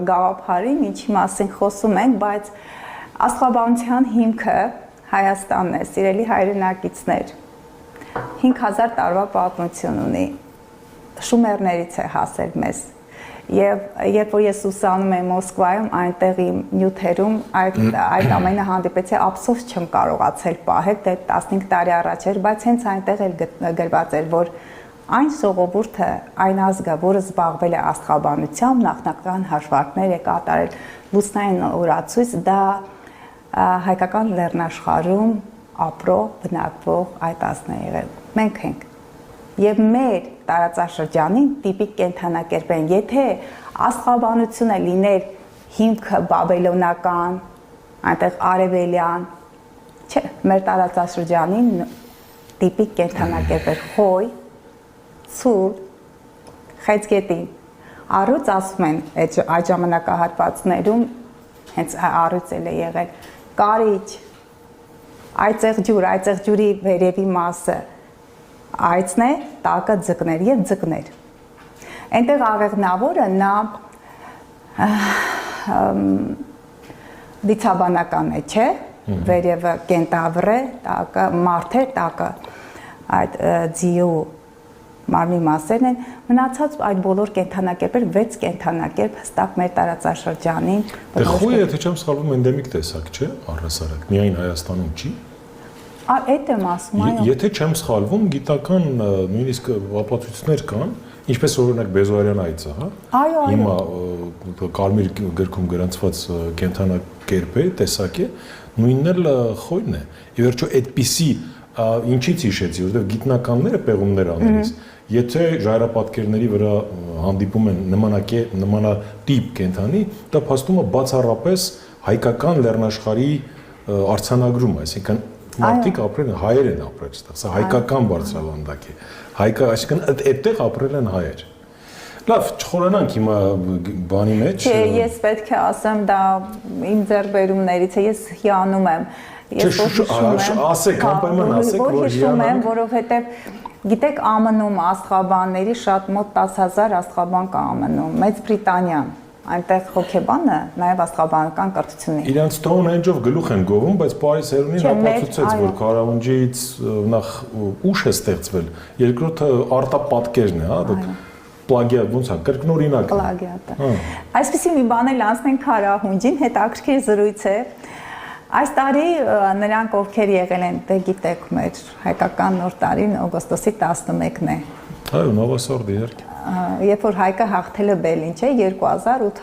գաղափարին, ինչի մասին խոսում ենք, բայց աստղաբանության հիմքը Հայաստանն է, սիրելի հայրենակիցներ, 5000 տարվա պատմություն ունի, շումերներից է հասել մեզ, և երբ որ ես ուսանում եմ Մոսկվայում, այնտեղի նյութերում այդ ամենը հանդիպեցի, ափսոս չեմ կարողացել պահել, դե 15 տարի առաջ էր, բայց հենց այնտեղ էլ գրված էր, որ այն ժողովուրդը, այն ազգը, որը զբաղվել է աստղաբանությամբ, նախնական հաշվարկներ է կատարել, լուսնային օրացույց, դա հայկական լեռնաշխարհում ապրող, բնակվող այդ ազգն է եղել։ Մենք ենք։ Եվ մեր տարածաշրջանին տիպիկ կենդանակերպ են, եթե աստղաբանությունը լիներ հիմքը բաբելոնական, այնտեղ արևելյան, չէ, մեր տարածաշրջանին տիպիկ կենդանակերպ էր խոյ, ցուլ, խեցգետին, առյուծ ասում են այդ ժամանակահատվածներում, հենց առյուծ էլ է եղել, կարիճ, այծեղ ջուրի վերևի մասը, այծն է, տակը ձկներ և ձկներ։ Այնտեղ աղեղնավորը նա դիցաբանական է, չէ, վերևը կենտավր է, տակը մարդ է, տակը այդ ձիու մարմնի մասերն են, մնացած այդ բոլոր կենդանակերպեր, 6 կենդանակերպ հստակ մեր տարածաշրջանին։ Դե խոյը, եթե չեմ սխալվում, էնդեմիկ տեսակ, չէ, առհասարակ, միայն Հայաստանում չի։ Այդ եմ ասում, այո։ Եթե չեմ սխալվում, գիտական նույնիսկ ապացույցներ կան, ինչպես օրինակ Բեզոարյան այծը, հա։ Այո, այո։ Հիմա Կարմիր գրքում գրանցված կենդանակերպ է, տեսակ է, նույնն էլ խոյն է։ Ի վերջո այդպիսի ինչից հիշեցի, որովհետև գիտնականները պեղումներ անելիս, եթե ժայռապատկերների վրա հանդիպում են նմանատիպ կենդանի, դա փաստում է բացառապես հայկական լեռնաշխարհի արձանագրում, այսինքն մարդիկ ապրել են, հայեր են ապրել այստեղ, սա հայկական բարձրավանդակ է, այսինքն այդտեղ ապրել են հայեր։ Լավ, չխորանանք հիմա բանի մեջ։ Չէ, ես պետք է ասեմ, դա իմ ձեռքբերումներից է, ես հիանում եմ։ Ասեք, անպայման ասեք, որ հիշում եմ, որովհետև գիտեք ԱՄՆ-ում աստղաբանների շատ մոտ 10,000 աստղաբան կա ԱՄՆ-ում, Մեծ Բրիտանիան, այնտեղ հոգեբանը նաև աստղաբանական կրթություն ունի։ Իրանց Stonehenge-ով գլուխ են գովում, բայց Պարիս Հերոնին ապացուցեց, որ Քարավանջիից նախ ուշ է ստեղծվել, երկրորդը արտապատկերն է, հա, պլագիատ, ոնց է, կրկնօրինակ։ Պլագիատը։ Այսպեսի մի բան էլ անցնենք Քարավանջին, հետաքրքիր զրույց է։ Այս տարի նրանք ովքեր եղել են, դե գիտեք, մեր հայկական նոր տարին օգոստոսի 11-ն է։ Այո, նովասորդի իհարկե։ Երբ որ Հայկը հաղթել է Բերլին, չէ, 2008